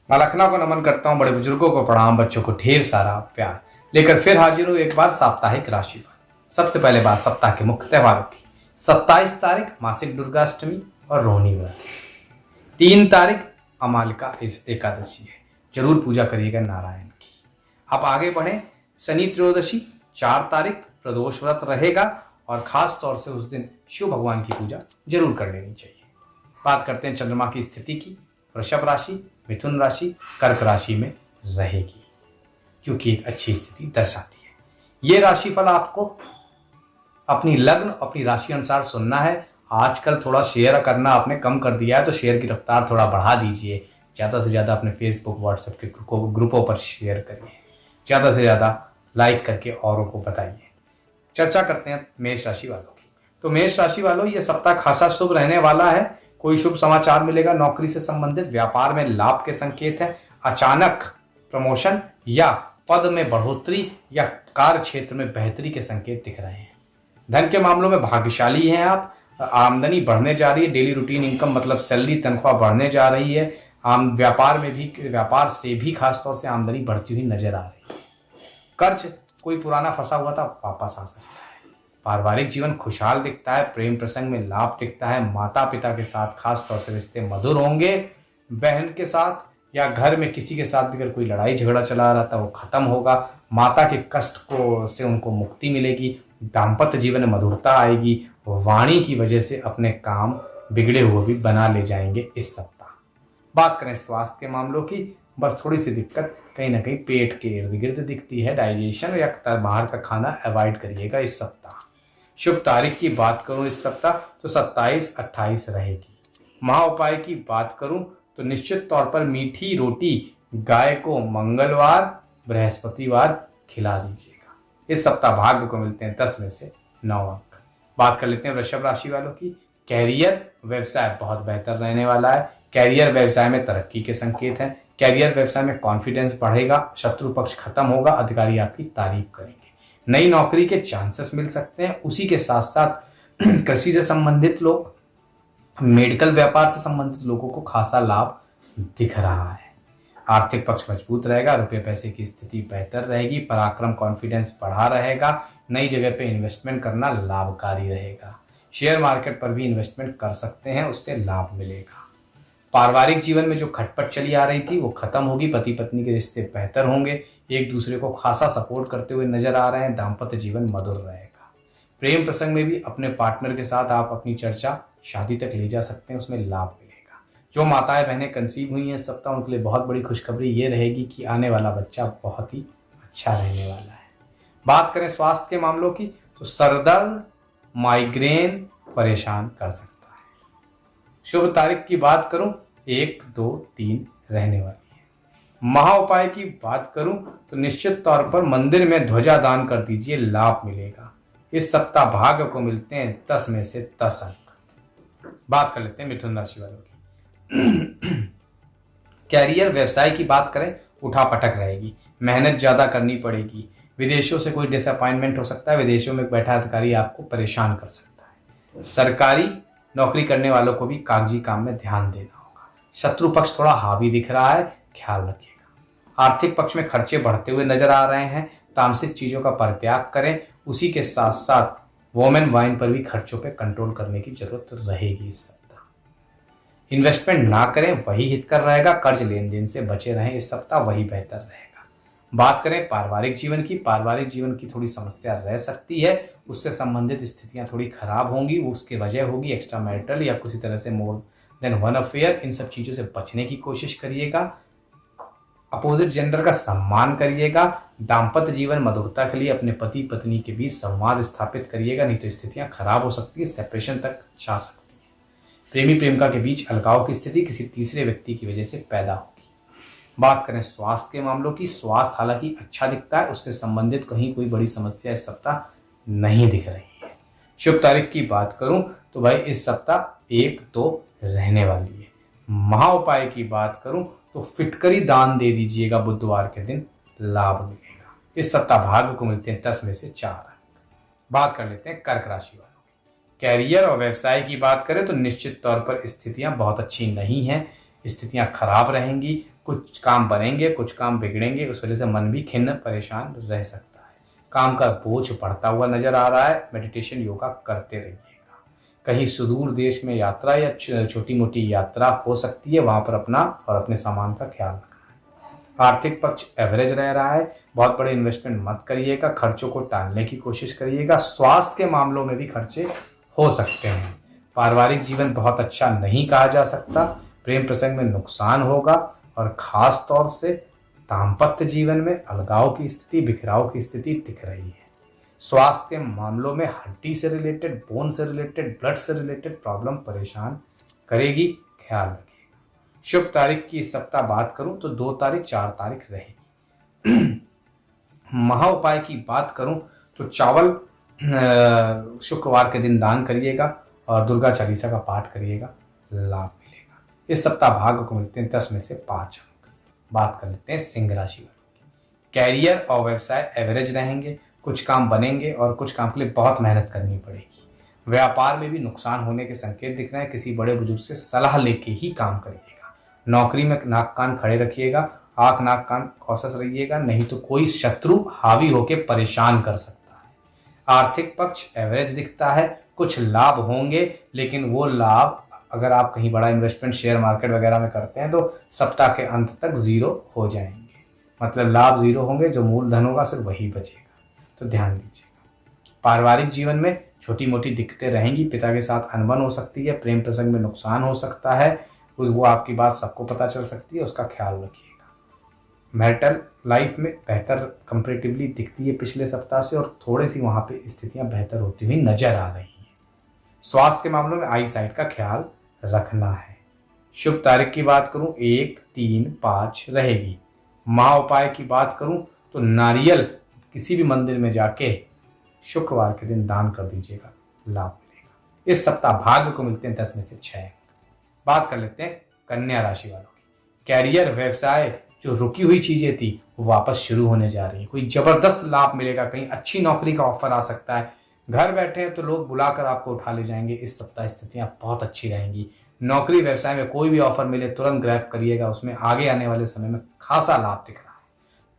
माँ लखनऊ को नमन करता हूँ, बड़े बुजुर्गों को प्रणाम, बच्चों को ढेर सारा प्यार लेकर फिर हाजिर हूँ एक बार साप्ताहिक राशिफल। सबसे पहले बात सप्ताह के मुख्य त्योहारों की। 27 तारीख मासिक दुर्गाष्टमी और रोहिणी व्रत। 3 तारीख अमालिका एकादशी है, जरूर पूजा करिएगा नारायण की। अब आगे बढ़े, शनि त्रयोदशी 4 तारीख प्रदोष व्रत रहेगा और खास तौर से उस दिन शिव भगवान की पूजा जरूर कर लेनी चाहिए। बात करते हैं चंद्रमा की स्थिति की। वृषभ राशि, मिथुन राशि, कर्क राशि में रहेगी, जो कि एक अच्छी स्थिति दर्शाती है। ये राशिफल आपको अपनी लग्न, अपनी राशि अनुसार सुनना है। आजकल थोड़ा शेयर करना आपने कम कर दिया है, तो शेयर की रफ्तार थोड़ा बढ़ा दीजिए। ज़्यादा से ज़्यादा अपने फेसबुक, व्हाट्सएप के ग्रुपों पर शेयर करिए, ज़्यादा से ज़्यादा लाइक करके औरों को बताइए। चर्चा करते हैं मेष राशि वालों की। तो मेष राशि वालों, ये सप्ताह खासा शुभ रहने वाला है। कोई शुभ समाचार मिलेगा, नौकरी से संबंधित, व्यापार में लाभ के संकेत है। अचानक प्रमोशन या पद में बढ़ोतरी या कार्य क्षेत्र में बेहतरी के संकेत दिख रहे हैं। धन के मामलों में भाग्यशाली हैं आप। आमदनी बढ़ने जा रही है, डेली रूटीन इनकम मतलब सैलरी, तनख्वाह बढ़ने जा रही है। व्यापार से भी खासतौर से आमदनी बढ़ती हुई नजर आ रही है। कर्ज कोई पुराना फंसा हुआ था, वापस आ सकता है। पारिवारिक जीवन खुशहाल दिखता है, प्रेम प्रसंग में लाभ दिखता है। माता पिता के साथ खास तौर से रिश्ते मधुर होंगे। बहन के साथ या घर में किसी के साथ भी अगर कोई लड़ाई झगड़ा चला रहा था वो खत्म होगा। माता के कष्ट को से उनको मुक्ति मिलेगी। दाम्पत्य जीवन में मधुरता आएगी। वाणी की वजह से अपने काम बिगड़े हुए भी बना ले जाएंगे इस सप्ताह। बात करें स्वास्थ्य के मामलों की, बस थोड़ी सी दिक्कत कहीं ना कहीं पेट के इर्द गिर्द दिखती है। डाइजेशन या बाहर का खाना अवॉइड करिएगा इस सप्ताह। शुभ तारीख की बात करूं इस सप्ताह तो 27-28 रहेगी। महा उपाय की बात करूं तो निश्चित तौर पर मीठी रोटी गाय को मंगलवार, बृहस्पतिवार खिला दीजिएगा। इस सप्ताह भाग्य को मिलते हैं 10 में से 9 अंक। बात कर लेते हैं वृषभ राशि वालों की। कैरियर व्यवसाय बहुत बेहतर रहने वाला है। कैरियर व्यवसाय में तरक्की के संकेत हैं। कैरियर व्यवसाय में कॉन्फिडेंस बढ़ेगा, शत्रु पक्ष खत्म होगा, अधिकारी आपकी तारीफ करेंगे। नई नौकरी के चांसेस मिल सकते हैं। उसी के साथ साथ कृषि से संबंधित लोग, मेडिकल व्यापार से संबंधित लोगों को खासा लाभ दिख रहा है। आर्थिक पक्ष मजबूत रहेगा, रुपये पैसे की स्थिति बेहतर रहेगी, पराक्रम कॉन्फिडेंस बढ़ा रहेगा। नई जगह पे इन्वेस्टमेंट करना लाभकारी रहेगा। शेयर मार्केट पर भी इन्वेस्टमेंट कर सकते हैं, उससे लाभ मिलेगा। पारिवारिक जीवन में जो खटपट चली आ रही थी वो खत्म होगी। पति पत्नी के रिश्ते बेहतर होंगे, एक दूसरे को खासा सपोर्ट करते हुए नजर आ रहे हैं। दाम्पत्य जीवन मधुर रहेगा। प्रेम प्रसंग में भी अपने पार्टनर के साथ आप अपनी चर्चा शादी तक ले जा सकते हैं, उसमें लाभ मिलेगा। जो माताएं बहनें कंसीव हुई हैं इस सप्ताह, उनके लिए बहुत बड़ी खुशखबरी ये रहेगी कि आने वाला बच्चा बहुत ही अच्छा रहने वाला है। बात करें स्वास्थ्य के मामलों की तो सरदर्द, माइग्रेन परेशान कर सकता है। शुभ तारीख की बात करूं 1, 2, 3 रहने वाली है। महा उपाय की बात करूं तो निश्चित तौर पर मंदिर में ध्वजा दान कर दीजिए, लाभ मिलेगा। इस सप्ताह भाग्य को मिलते हैं 10 में से 10 अंक। बात कर लेते हैं मिथुन राशि वालों की। कैरियर व्यवसाय की बात करें, उठापटक रहेगी, मेहनत ज्यादा करनी पड़ेगी। विदेशों से कोई डिसअपॉइंटमेंट हो सकता है, विदेशों में बैठा अधिकारी आपको परेशान कर सकता है। सरकारी नौकरी करने वालों को भी कागजी काम में ध्यान देना होगा। शत्रु पक्ष थोड़ा हावी दिख रहा है, ख्याल रखिएगा। आर्थिक पक्ष में खर्चे बढ़ते हुए नजर आ रहे हैं, तामसिक चीजों का परित्याग करें। उसी के साथ साथ वोमेन वाइन पर भी खर्चों पे कंट्रोल करने की जरूरत रहेगी इस सप्ताह। इन्वेस्टमेंट ना करें, वही हितकर रहेगा। कर्ज लेन देन से बचे रहें इस सप्ताह, वही बेहतर रहेगा। बात करें पारिवारिक जीवन की, पारिवारिक जीवन की थोड़ी समस्या रह सकती है, उससे संबंधित स्थितियां थोड़ी खराब होंगी। उसकी वजह होगी एक्स्ट्रा मैरिटल या किसी तरह से मोर देन वन अफेयर। इन सब चीजों से बचने की कोशिश करिएगा। अपोजिट जेंडर का सम्मान करिएगा। दाम्पत्य जीवन मधुरता के लिए अपने पति पत्नी के बीच संवाद स्थापित करिएगा, नहीं तो स्थितियां खराब हो सकती है, सेपरेशन तक जा सकती है। प्रेमी प्रेमिका के बीच अलगाव की स्थिति किसी तीसरे व्यक्ति की वजह से पैदा होगी। बात करें स्वास्थ्य के मामलों की, स्वास्थ्य हालांकि अच्छा दिखता है, उससे संबंधित कहीं कोई बड़ी समस्या इस सप्ताह नहीं दिख रही है। शुभ तारीख की बात करूं तो भाई इस सप्ताह 1, 2 रहने वाली है। महा उपाय की बात करूं तो फिटकरी दान दे दीजिएगा, बुधवार के दिन लाभ मिलेगा। इस सप्ताह भाग्य को मिलते हैं 10 में से 4 अंक। बात कर लेते हैं कर्क राशि वालों की। कैरियर और व्यवसाय की बात करें तो निश्चित तौर पर स्थितियां बहुत अच्छी नहीं हैं, स्थितियां खराब रहेंगी। कुछ काम बनेंगे, कुछ काम बिगड़ेंगे, उस वजह से मन भी खिन्न परेशान रह सकता है। काम का बोझ बढ़ता हुआ नजर आ रहा है। मेडिटेशन योगा करते रहिएगा। कहीं सुदूर देश में यात्रा या छोटी मोटी यात्रा हो सकती है, वहां पर अपना और अपने सामान का ख्याल रखना है। आर्थिक पक्ष एवरेज रह रहा है। बहुत बड़े इन्वेस्टमेंट मत करिएगा, खर्चों को टालने की कोशिश करिएगा। स्वास्थ्य के मामलों में भी खर्चे हो सकते हैं। पारिवारिक जीवन बहुत अच्छा नहीं कहा जा सकता। प्रेम प्रसंग में नुकसान होगा और खास तौर से दाम्पत्य जीवन में अलगाव की स्थिति, बिखराव की स्थिति दिख रही है। स्वास्थ्य के मामलों में हड्डी से रिलेटेड, बोन से रिलेटेड, ब्लड से रिलेटेड प्रॉब्लम परेशान करेगी, ख्याल रखिएगा। शुभ तारीख की इस सप्ताह बात करूं तो 2 तारीख 4 तारीख रहेगी। महा उपाय की बात करूं तो चावल शुक्रवार के दिन दान करिएगा और दुर्गा चालीसा का पाठ करिएगा, लाभ मिलेगा। इस सप्ताह भाग्य को मिलते हैं 10 में से 5 अंक। बात कर लेते हैं सिंह राशि वालों की। कैरियर और व्यवसाय एवरेज रहेंगे। कुछ काम बनेंगे और कुछ काम के लिए बहुत मेहनत करनी पड़ेगी। व्यापार में भी नुकसान होने के संकेत दिख रहे हैं। किसी बड़े बुजुर्ग से सलाह लेके ही काम करिएगा। नौकरी में नाक कान खड़े रखिएगा, आंख नाक कान खौसस रहिएगा, नहीं तो कोई शत्रु हावी होकर परेशान कर सकता है। आर्थिक पक्ष एवरेज दिखता है। कुछ लाभ होंगे, लेकिन वो लाभ अगर आप कहीं बड़ा इन्वेस्टमेंट शेयर मार्केट वगैरह में करते हैं तो सप्ताह के अंत तक जीरो हो जाएंगे। मतलब लाभ जीरो होंगे, जो मूलधन होगा सिर्फ वही बचेगा, तो ध्यान दीजिएगा। पारिवारिक जीवन में छोटी मोटी दिक्कतें रहेंगी। पिता के साथ अनबन हो सकती है। प्रेम प्रसंग में नुकसान हो सकता है। वो आपकी बात सबको पता चल सकती है, उसका ख्याल रखिएगा। मैरिटल लाइफ में बेहतर कंपेरेटिवली दिखती है पिछले सप्ताह से, और थोड़ी सी वहां पे स्थितियां बेहतर होती हुई नजर आ रही हैं। स्वास्थ्य के मामलों में आई साइट का ख्याल रखना है। शुभ तारीख की बात करूं 1, 3, 5 रहेगी। महा उपाय की बात करूं तो नारियल किसी भी मंदिर में जाके शुक्रवार के दिन दान कर दीजिएगा, लाभ मिलेगा। इस सप्ताह भाग्य को मिलते हैं 10 में से 6। बात कर लेते हैं कन्या राशि वालों की। कैरियर, व्यवसाय, जो रुकी हुई चीजें थी वो वापस शुरू होने जा रही है। कोई जबरदस्त लाभ मिलेगा। कहीं अच्छी नौकरी का ऑफर आ सकता है। घर बैठे हैं तो लोग बुलाकर आपको उठा ले जाएंगे। इस सप्ताह स्थितियां बहुत अच्छी रहेंगी। नौकरी व्यवसाय में कोई भी ऑफर मिले तुरंत ग्रैब करिएगा, उसमें आगे आने वाले समय में खासा लाभ दिख रहा है।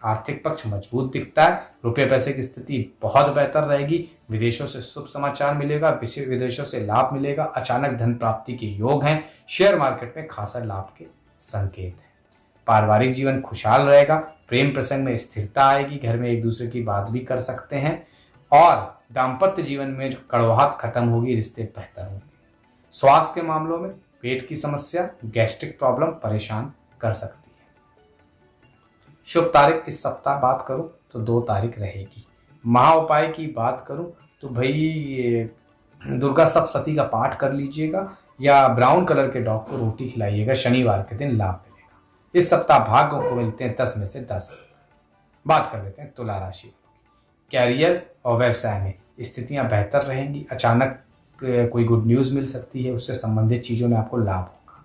आर्थिक पक्ष मजबूत दिखता है। रुपये पैसे की स्थिति बहुत बेहतर रहेगी। विदेशों से शुभ समाचार मिलेगा, विदेशों से लाभ मिलेगा। अचानक धन प्राप्ति के योग हैं। शेयर मार्केट में खासा लाभ के संकेत हैं। पारिवारिक जीवन खुशहाल रहेगा। प्रेम प्रसंग में स्थिरता आएगी। घर में एक दूसरे की बात भी कर सकते हैं और दाम्पत्य जीवन में जो कड़वाहट खत्म होगी, रिश्ते बेहतर होंगे। स्वास्थ्य के मामलों में पेट की समस्या, गैस्ट्रिक प्रॉब्लम परेशान कर सकती है। शुभ तारीख इस सप्ताह बात करूं तो 2 तारीख रहेगी। महा उपाय की बात करूं तो भाई दुर्गा सप्तशती का पाठ कर लीजिएगा या ब्राउन कलर के डॉग को रोटी खिलाइएगा, शनिवार के दिन लाभ मिलेगा। इस सप्ताह भाग्यों को मिलते हैं 10 में से 10। बात कर लेते हैं तुला राशि। कैरियर और व्यवसाय में स्थितियां बेहतर रहेंगी। अचानक कोई गुड न्यूज मिल सकती है, उससे संबंधित चीजों में आपको लाभ होगा।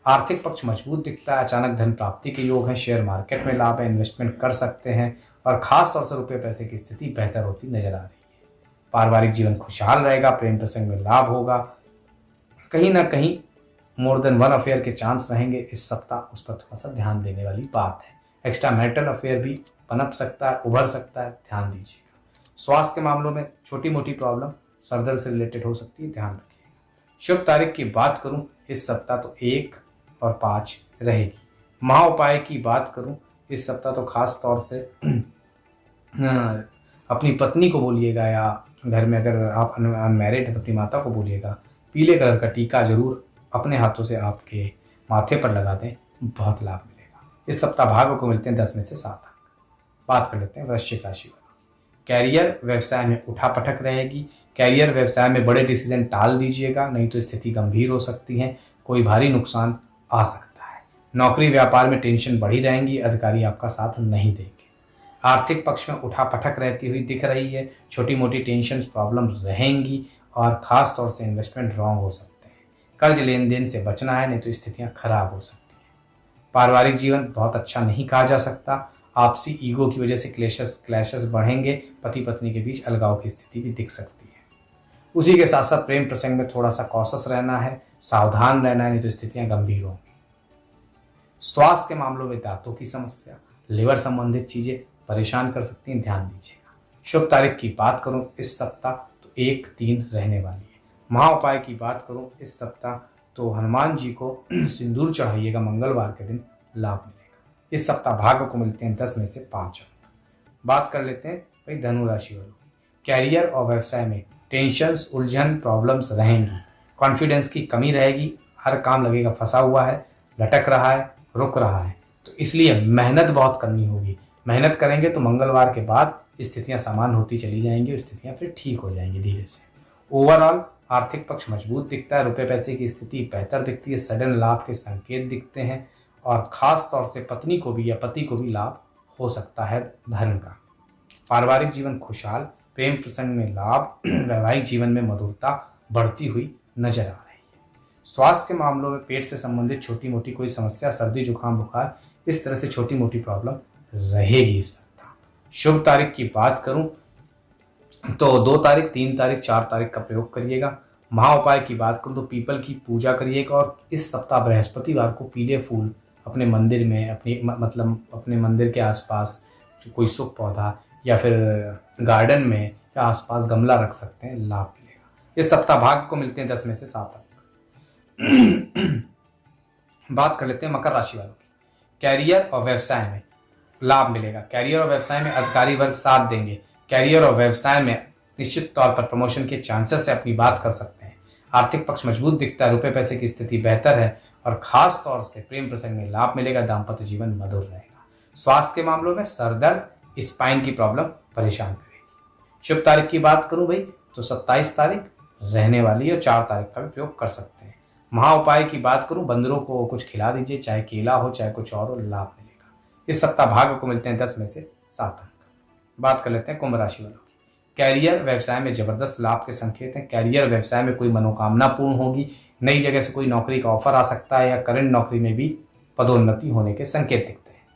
आर्थिक पक्ष मजबूत दिखता है। अचानक धन प्राप्ति के योग हैं। शेयर मार्केट में लाभ है, इन्वेस्टमेंट कर सकते हैं और खास तौर से रुपये पैसे की स्थिति बेहतर होती नजर आ रही है। पारिवारिक जीवन खुशहाल रहेगा। प्रेम प्रसंग में लाभ होगा। कहीं ना कहीं मोर देन वन अफेयर के चांस रहेंगे इस सप्ताह, उस पर थोड़ा सा ध्यान देने वाली बात है। एक्स्ट्रा मैरिटल अफेयर भी पनप सकता है, उभर सकता है, ध्यान दीजिएगा। स्वास्थ्य के मामलों में छोटी मोटी प्रॉब्लम सर दर्द से रिलेटेड हो सकती है, ध्यान रखिएगा। शुभ तारीख की बात करूं इस सप्ताह तो 1 और 5 रहेगी। महा उपाय की बात करूं इस सप्ताह तो खास तौर से अपनी पत्नी को बोलिएगा, या घर में अगर आप अनमैरिड हैं तो अपनी माता को बोलिएगा, पीले कलर का टीका जरूर अपने हाथों से आपके माथे पर लगा दें, बहुत लाभ मिलेगा। इस सप्ताह भाग्य को मिलते हैं 10 में से 7 अंक। बात कर लेते हैं वृश्चिक राशि वालों। कैरियर व्यवसाय में उठापटक रहेगी। कैरियर व्यवसाय में बड़े डिसीजन टाल दीजिएगा, नहीं तो स्थिति गंभीर हो सकती है। कोई भारी नुकसान आ सकता है। नौकरी व्यापार में टेंशन बढ़ी रहेंगी। अधिकारी आपका साथ नहीं देंगे। आर्थिक पक्ष में उठापटक रहती हुई दिख रही है। छोटी मोटी टेंशन प्रॉब्लम रहेंगी और खास तौर से इन्वेस्टमेंट रॉन्ग हो सकते हैं। कर्ज लेन देन से बचना है, नहीं तो स्थितियां खराब हो सकती हैं। पारिवारिक जीवन बहुत अच्छा नहीं कहा जा सकता। आपसी ईगो की वजह से क्लैशेस बढ़ेंगे। पति पत्नी के बीच अलगाव की स्थिति भी दिख सकती है। उसी के साथ साथ प्रेम प्रसंग में थोड़ा सा कॉशस रहना है, सावधान रहना है, नहीं तो स्थितियां गंभीर होंगी। स्वास्थ्य के मामलों में दांतों की समस्या, लिवर संबंधित चीजें परेशान कर सकती हैं, ध्यान दीजिएगा। शुभ तारीख की बात करूं इस सप्ताह तो 1-3 रहने वाली है। महा उपाय की बात करूं इस सप्ताह तो हनुमान जी को सिंदूर चढ़ाइएगा, मंगलवार के दिन लाभ मिलेगा। इस सप्ताह भाग्य को मिलते हैं 10 में से 5 अंक। बात कर लेते हैं भाई धनु राशि वालों की। कैरियर और व्यवसाय में टेंशन्स, उलझन, प्रॉब्लम्स रहेंगी। कॉन्फिडेंस की कमी रहेगी, हर काम लगेगा फंसा हुआ है, लटक रहा है, रुक रहा है, तो इसलिए मेहनत बहुत करनी होगी। मेहनत करेंगे तो मंगलवार के बाद स्थितियां सामान्य होती चली जाएंगी, स्थितियां फिर ठीक हो जाएंगी धीरे से। ओवरऑल आर्थिक पक्ष मजबूत दिखता है, रुपए पैसे की स्थिति बेहतर दिखती है, सडन लाभ के संकेत दिखते हैं और खास तौर से पत्नी को भी या पति को भी लाभ हो सकता है धन का। पारिवारिक जीवन खुशहाल, प्रेम प्रसंग में लाभ, वैवाहिक जीवन में मधुरता बढ़ती हुई नजर आ रही है। स्वास्थ्य के मामलों में पेट से संबंधित छोटी मोटी कोई समस्या, सर्दी जुकाम बुखार, इस तरह से छोटी मोटी प्रॉब्लम रहेगी इस सप्ताह। शुभ तारीख की बात करूं तो 2 तारीख, 3 तारीख, 4 तारीख का प्रयोग करिएगा। महा उपाय की बात करूं तो पीपल की पूजा करिएगा और इस सप्ताह बृहस्पतिवार को पीले फूल अपने मंदिर में, अपने मंदिर के आसपास जो कोई शुभ पौधा या फिर गार्डन में या आसपास गमला रख सकते हैं, लाभ मिलेगा। इस सप्ताह भाग्य को मिलते हैं 10 में से 7 अंक। बात कर लेते हैं मकर राशि वालों की। कैरियर और व्यवसाय में लाभ मिलेगा। कैरियर और व्यवसाय में अधिकारी वर्ग साथ देंगे। कैरियर और व्यवसाय में निश्चित तौर पर प्रमोशन के चांसेस से अपनी बात कर सकते हैं। आर्थिक पक्ष मजबूत दिखता है, रुपए पैसे की स्थिति बेहतर है और खास तौर से प्रेम प्रसंग में लाभ मिलेगा। दाम्पत्य जीवन मधुर रहेगा। स्वास्थ्य के मामलों में सरदर्द, स्पाइन की प्रॉब्लम परेशान करेगी। शुभ तारीख की बात करूं भाई तो 27 तारीख रहने वाली है और 4 तारीख का भी प्रयोग कर सकते हैं। महा उपाय की बात करूं, बंदरों को कुछ खिला दीजिए, चाहे केला हो चाहे कुछ और हो, लाभ मिलेगा। इस सप्ताह भाग्य को मिलते हैं 10 में से 7 अंक। बात कर लेते हैं कुंभ राशि वालों की। कैरियर व्यवसाय में जबरदस्त लाभ के संकेत हैं। कैरियर व्यवसाय में कोई मनोकामना पूर्ण होगी, नई जगह से कोई नौकरी का ऑफर आ सकता है या करंट नौकरी में भी पदोन्नति होने के संकेत दिखते हैं।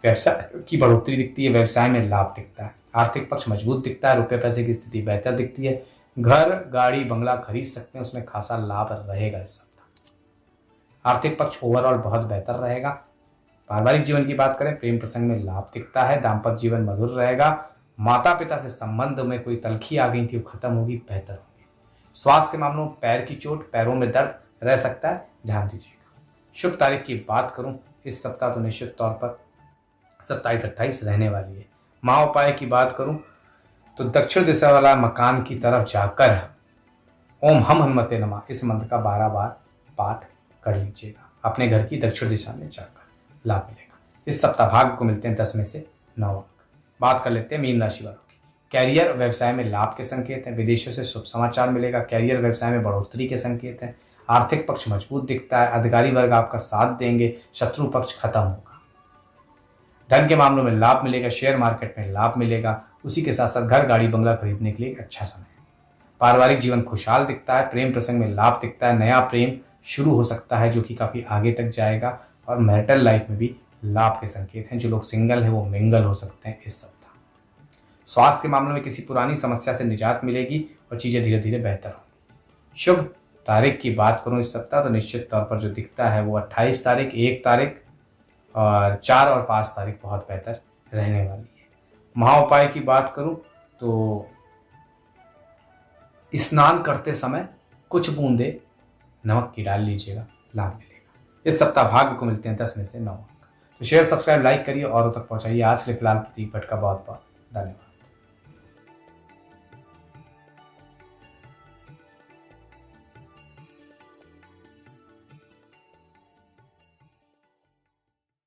व्यवसाय की बढ़ोतरी दिखती है, व्यवसाय में लाभ दिखता है। आर्थिक पक्ष मजबूत दिखता है, रुपए पैसे की स्थिति बेहतर दिखती है। घर, गाड़ी, बंगला खरीद सकते हैं, उसमें खासा लाभ रहेगा इस सप्ताह। आर्थिक पक्ष ओवरऑल बहुत बेहतर रहेगा। पारिवारिक जीवन की बात करें, प्रेम प्रसंग में लाभ दिखता है। दाम्पत्य जीवन मधुर रहेगा। माता पिता से संबंध में कोई तलखी आ गई थी, वो खत्म होगी, बेहतर होगी। स्वास्थ्य के मामलों में पैर की चोट, पैरों में दर्द रह सकता है, ध्यान दीजिएगा। शुभ तारीख की बात करूं इस सप्ताह तो निश्चित तौर पर 27-28 रहने वाली है। महा उपाय की बात करूं तो दक्षिण दिशा वाला मकान की तरफ जाकर ओम हम हनुमते नमः इस मंत्र का 12 बार पाठ कर लीजिएगा। अपने घर की दक्षिण दिशा में जाकर लाभ मिलेगा। इस सप्ताह भाग्य को मिलते हैं 10 में से 9 अंक। बात कर लेते हैं मीन राशि वालों की। कैरियर और व्यवसाय में लाभ के संकेत हैं। विदेशों से शुभ समाचार मिलेगा। कैरियर व्यवसाय में बढ़ोतरी के संकेत हैं। आर्थिक पक्ष मजबूत दिखता है। अधिकारी वर्ग आपका साथ देंगे। शत्रु पक्ष खत्म होगा। धन के मामलों में लाभ मिलेगा। शेयर मार्केट में लाभ मिलेगा। उसी के साथ साथ घर, गाड़ी, बंगला खरीदने के लिए एक अच्छा समय है। पारिवारिक जीवन खुशहाल दिखता है। प्रेम प्रसंग में लाभ दिखता है। नया प्रेम शुरू हो सकता है जो कि काफी आगे तक जाएगा और मैरिटल लाइफ में भी लाभ के संकेत हैं। जो लोग सिंगल हैं वो मिंगल हो सकते हैं इस सप्ताह। स्वास्थ्य के मामले में किसी पुरानी समस्या से निजात मिलेगी और चीजें धीरे धीरे बेहतर होंगी। शुभ तारीख की बात करूं इस सप्ताह तो निश्चित तौर पर जो दिखता है वो 28 तारीख, 1 तारीख और 4 और 5 तारीख बहुत बेहतर रहने वाली है। महा उपाय की बात करूं तो स्नान करते समय कुछ बूंदे नमक की डाल लीजिएगा, लाभ मिलेगा। इस सप्ताह भाग्य को मिलते हैं 10 में से 9 अंक। तो शेयर, सब्सक्राइब, लाइक करिए और तक पहुंचाइए। आज के लिए फिलहाल प्रतीक भट्ट का बहुत बहुत धन्यवाद।